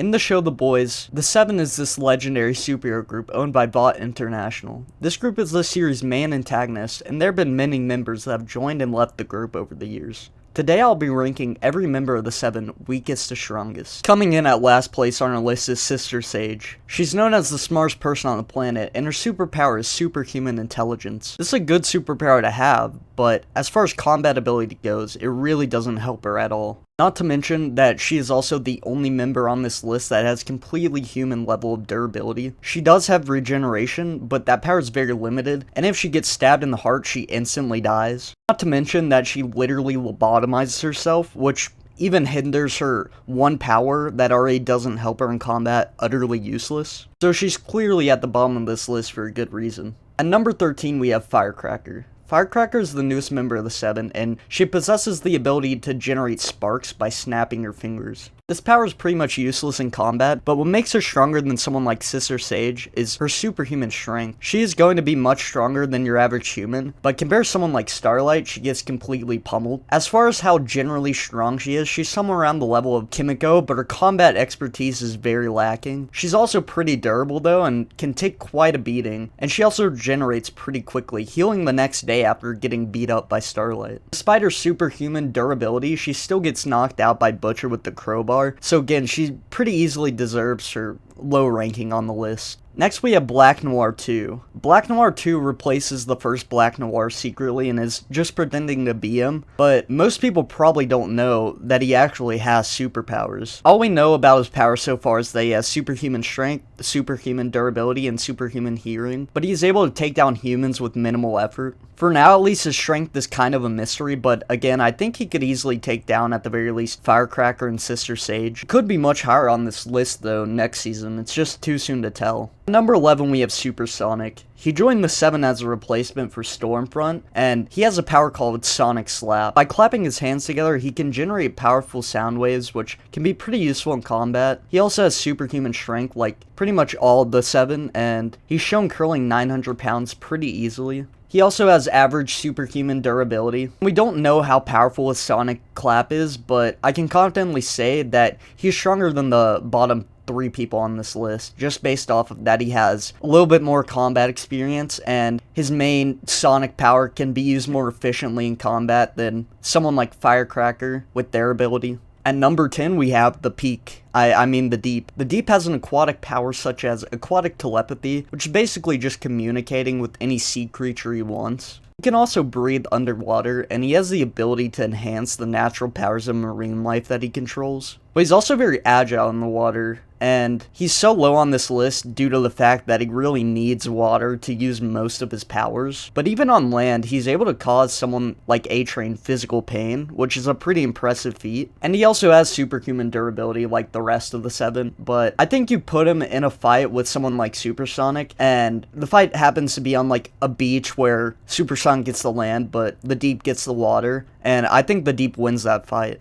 In the show The Boys, the Seven is this legendary superhero group owned by Vought International. This group is the series' main antagonist, and there have been many members that have joined and left the group over the years. Today I'll be ranking every member of the Seven weakest to strongest. Coming in at last place on our list is Sister Sage. She's known as the smartest person on the planet, and her superpower is superhuman intelligence. This is a good superpower to have, but as far as combat ability goes, it really doesn't help her at all. Not to mention that she is also the only member on this list that has completely human level of durability. She does have regeneration, but that power is very limited, and if she gets stabbed in the heart, she instantly dies. Not to mention that she literally lobotomizes herself, which even hinders her one power that already doesn't help her in combat, utterly useless. So she's clearly at the bottom of this list for a good reason. At number 13 we have Firecracker. Firecracker is the newest member of the Seven, and she possesses the ability to generate sparks by snapping her fingers. This power is pretty much useless in combat, but what makes her stronger than someone like Sister Sage is her superhuman strength. She is going to be much stronger than your average human, but compared to someone like Starlight, she gets completely pummeled. As far as how generally strong she is, she's somewhere around the level of Kimiko, but her combat expertise is very lacking. She's also pretty durable though, and can take quite a beating, and she also regenerates pretty quickly, healing the next day after getting beat up by Starlight. Despite her superhuman durability, she still gets knocked out by Butcher with the crowbar. So again, she pretty easily deserves her low ranking on the list. Next we have Black Noir 2. Black Noir 2 replaces the first Black Noir secretly and is just pretending to be him, but most people probably don't know that he actually has superpowers. All we know about his power so far is that he has superhuman strength, superhuman durability, and superhuman hearing, but he's able to take down humans with minimal effort. For now, at least his strength is kind of a mystery, but again, I think he could easily take down, at the very least, Firecracker and Sister Sage. Could be much higher on this list though next season, it's just too soon to tell. Number 11 we have Supersonic. He joined the Seven as a replacement for Stormfront, and he has a power called Sonic Slap. By clapping his hands together, he can generate powerful sound waves, which can be pretty useful in combat. He also has superhuman strength like pretty much all of the Seven, and he's shown curling 900 pounds pretty easily. He also has average superhuman durability. We don't know how powerful his Sonic Clap is, but I can confidently say that he's stronger than the bottom 3 people on this list, just based off of that he has a little bit more combat experience, and his main Sonic power can be used more efficiently in combat than someone like Firecracker with their ability. At number 10 we have the Peak. I mean the Deep. The Deep has an aquatic power such as aquatic telepathy, which is basically just communicating with any sea creature he wants. He can also breathe underwater, and he has the ability to enhance the natural powers of marine life that he controls. But he's also very agile in the water, and he's so low on this list due to the fact that he really needs water to use most of his powers. But even on land, he's able to cause someone like A-Train physical pain, which is a pretty impressive feat. And he also has superhuman durability like the rest of the Seven, but I think you put him in a fight with someone like Supersonic, and the fight happens to be on like a beach where Supersonic gets the land, but the Deep gets the water, and I think the Deep wins that fight.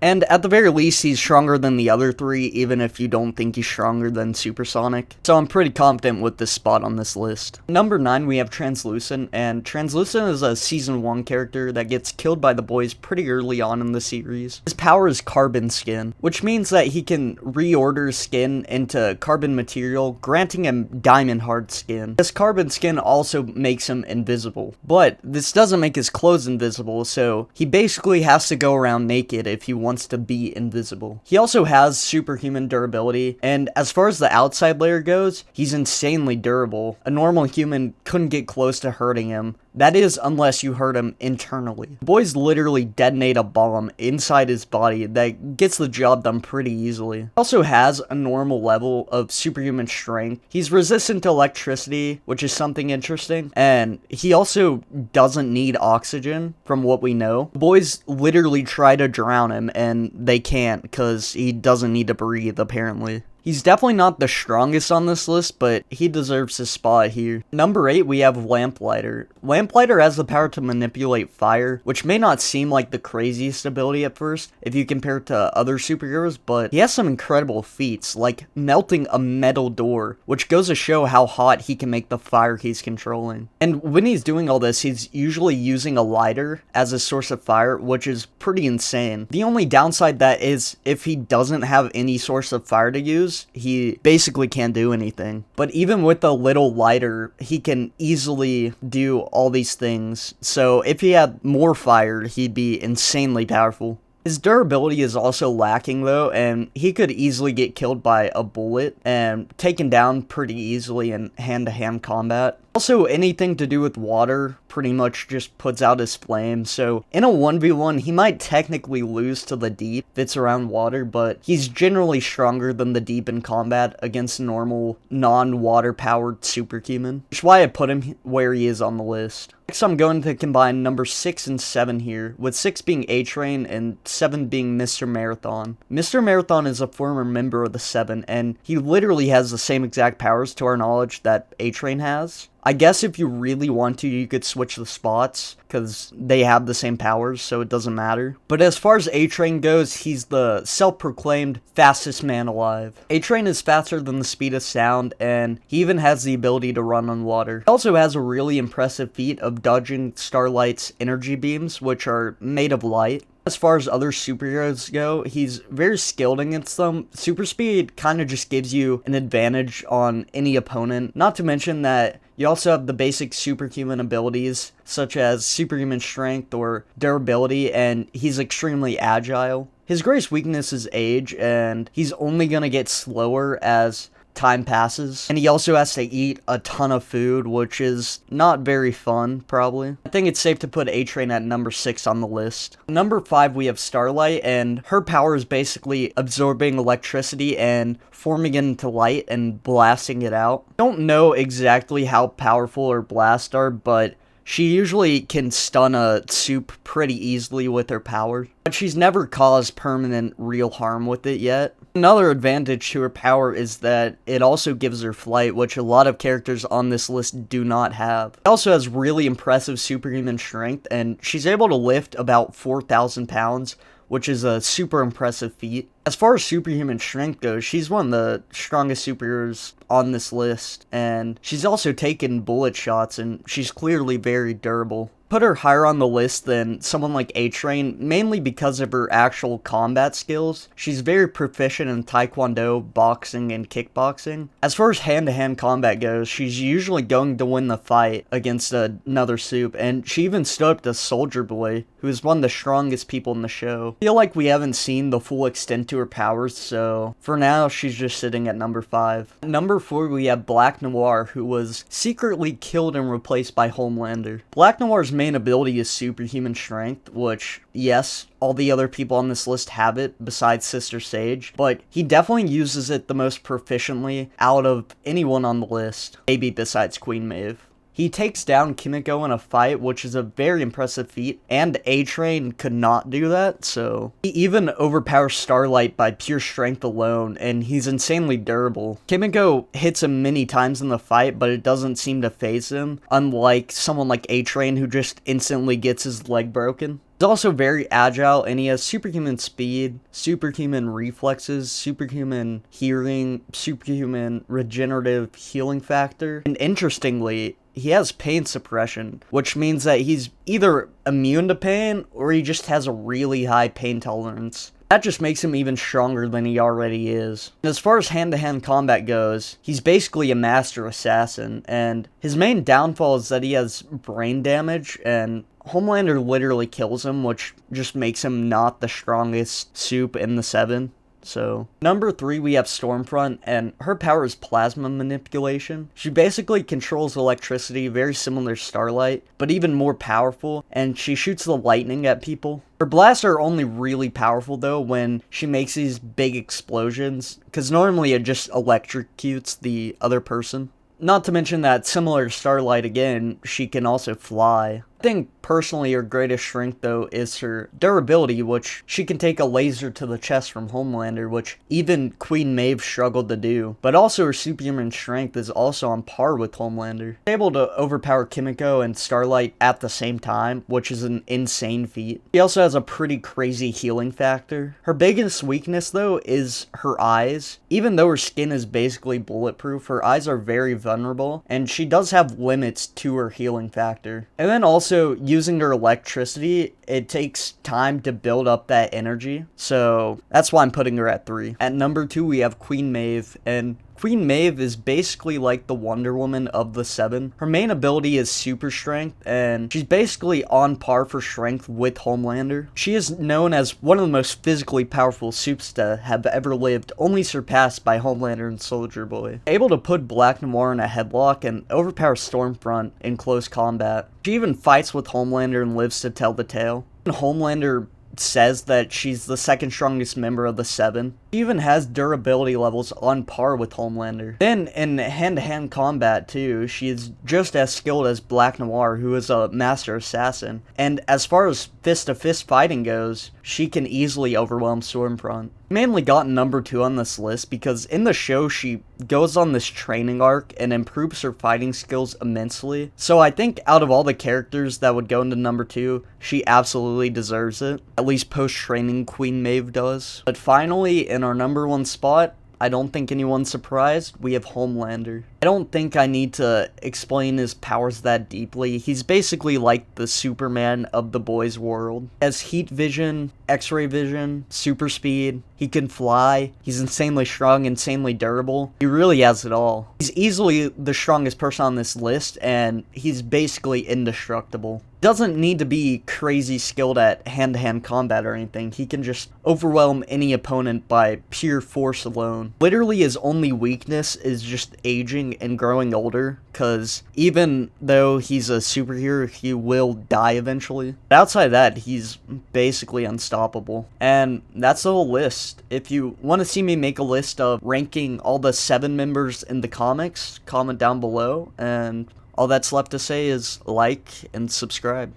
And at the very least, he's stronger than the other 3, even if you don't think he's stronger than Supersonic. So I'm pretty confident with this spot on this list. Number 9, we have Translucent, and Translucent is a Season 1 character that gets killed by the boys pretty early on in the series. His power is Carbon Skin, which means that he can reorder skin into carbon material, granting him diamond hard skin. This carbon skin also makes him invisible, but this doesn't make his clothes invisible, so he basically has to go around naked if he wants to be invisible. He also has superhuman durability, and as far as the outside layer goes, he's insanely durable. A normal human couldn't get close to hurting him. That is, unless you hurt him internally. Boys literally detonate a bomb inside his body that gets the job done pretty easily. He also has a normal level of superhuman strength. He's resistant to electricity, which is something interesting, and he also doesn't need oxygen, from what we know. Boys literally try to drown him, and they can't, because he doesn't need to breathe, apparently. He's definitely not the strongest on this list, but he deserves his spot here. Number 8, we have Lamplighter. Lamplighter has the power to manipulate fire, which may not seem like the craziest ability at first if you compare it to other superheroes, but he has some incredible feats, like melting a metal door, which goes to show how hot he can make the fire he's controlling. And when he's doing all this, he's usually using a lighter as a source of fire, which is pretty insane. The only downside that is if he doesn't have any source of fire to use, he basically can't do anything. But even with a little lighter, he can easily do all these things. So if he had more fire, he'd be insanely powerful. His durability is also lacking though, and he could easily get killed by a bullet and taken down pretty easily in hand-to-hand combat. Also, anything to do with water pretty much just puts out his flame, so in a 1v1, he might technically lose to the Deep if it's around water, but he's generally stronger than the Deep in combat against normal, non-water powered superhuman, which is why I put him where he is on the list. Next, I'm going to combine number 6 and 7 here, with 6 being A-Train and 7 being Mr. Marathon. Mr. Marathon is a former member of the 7, and he literally has the same exact powers, to our knowledge, that A-Train has. I guess if you really want to, you could switch the spots, because they have the same powers, so it doesn't matter. But as far as A-Train goes, he's the self-proclaimed fastest man alive. A-Train is faster than the speed of sound, and he even has the ability to run on water. He also has a really impressive feat of dodging Starlight's energy beams, which are made of light. As far as other superheroes go, he's very skilled against them. Super speed kind of just gives you an advantage on any opponent. Not to mention that you also have the basic superhuman abilities, such as superhuman strength or durability, and he's extremely agile. His greatest weakness is age, and he's only going to get slower as time passes, and he also has to eat a ton of food, which is not very fun, probably. I think it's safe to put A-Train at number 6 on the list. Number 5, we have Starlight, and her power is basically absorbing electricity and forming it into light and blasting it out. I don't know exactly how powerful her blasts are, but she usually can stun a soup pretty easily with her power, but she's never caused permanent real harm with it yet. Another advantage to her power is that it also gives her flight, which a lot of characters on this list do not have. She also has really impressive superhuman strength, and she's able to lift about 4,000 pounds, which is a super impressive feat. As far as superhuman strength goes, she's one of the strongest superheroes on this list, and she's also taken bullet shots, and she's clearly very durable. Put her higher on the list than someone like A-Train, mainly because of her actual combat skills. She's very proficient in taekwondo, boxing, and kickboxing. As far as hand-to-hand combat goes, she's usually going to win the fight against another soup, and she even stood up to Soldier Boy, who is one of the strongest people in the show. I feel like we haven't seen the full extent to her powers, so for now, she's just sitting at number 5. At number 4, we have Black Noir, who was secretly killed and replaced by Homelander. Black Noir's main ability is superhuman strength, which, yes, all the other people on this list have it besides Sister Sage, but he definitely uses it the most proficiently out of anyone on the list, maybe besides Queen Maeve. He takes down Kimiko in a fight, which is a very impressive feat, and A-Train could not do that, so he even overpowers Starlight by pure strength alone, and he's insanely durable. Kimiko hits him many times in the fight, but it doesn't seem to faze him, unlike someone like A-Train who just instantly gets his leg broken. He's also very agile, and he has superhuman speed, superhuman reflexes, superhuman hearing, superhuman regenerative healing factor, and interestingly, he has pain suppression, which means that he's either immune to pain or he just has a really high pain tolerance. That just makes him even stronger than he already is. And as far as hand-to-hand combat goes, he's basically a master assassin, and his main downfall is that he has brain damage, and Homelander literally kills him, which just makes him not the strongest soup in the 7. So, number 3, we have Stormfront, and her power is plasma manipulation. She basically controls electricity, very similar to Starlight, but even more powerful, and she shoots the lightning at people. Her blasts are only really powerful, though, when she makes these big explosions, because normally it just electrocutes the other person. Not to mention that, similar to Starlight again, she can also fly. I think personally her greatest strength though is her durability, which she can take a laser to the chest from Homelander, which even Queen Maeve struggled to do. But also her superhuman strength is also on par with Homelander. She's able to overpower Kimiko and Starlight at the same time, which is an insane feat. She also has a pretty crazy healing factor. Her biggest weakness though is her eyes. Even though her skin is basically bulletproof, her eyes are very vulnerable, and she does have limits to her healing factor. And then also, using her electricity, it takes time to build up that energy, so that's why I'm putting her at 3. At number 2, we have Queen Maeve, and Queen Maeve is basically like the Wonder Woman of the 7. Her main ability is super strength, and she's basically on par for strength with Homelander. She is known as one of the most physically powerful supes to have ever lived, only surpassed by Homelander and Soldier Boy. Able to put Black Noir in a headlock and overpower Stormfront in close combat. She even fights with Homelander and lives to tell the tale. Homelander says that she's the second strongest member of the 7. She even has durability levels on par with Homelander. Then in hand-to-hand combat too, she is just as skilled as Black Noir, who is a master assassin. And as far as fist-to-fist fighting goes, she can easily overwhelm Stormfront. Mainly got number 2 on this list because in the show she goes on this training arc and improves her fighting skills immensely. So I think out of all the characters that would go into number 2, she absolutely deserves it. At least post-training Queen Maeve does. But finally, in our number 1 spot, I don't think anyone's surprised, we have Homelander. I don't think I need to explain his powers that deeply. He's basically like the Superman of the boys' world. As heat vision, X-ray vision, super speed, he can fly, he's insanely strong, insanely durable. He really has it all. He's easily the strongest person on this list, and he's basically indestructible. Doesn't need to be crazy skilled at hand-to-hand combat or anything. He can just overwhelm any opponent by pure force alone. Literally his only weakness is just aging and growing older, because even though he's a superhero, he will die eventually. But outside of that, he's basically unstoppable. And that's the whole list. If you want to see me make a list of ranking all the 7 members in the comics, comment down below, and all that's left to say is like and subscribe.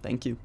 Thank you.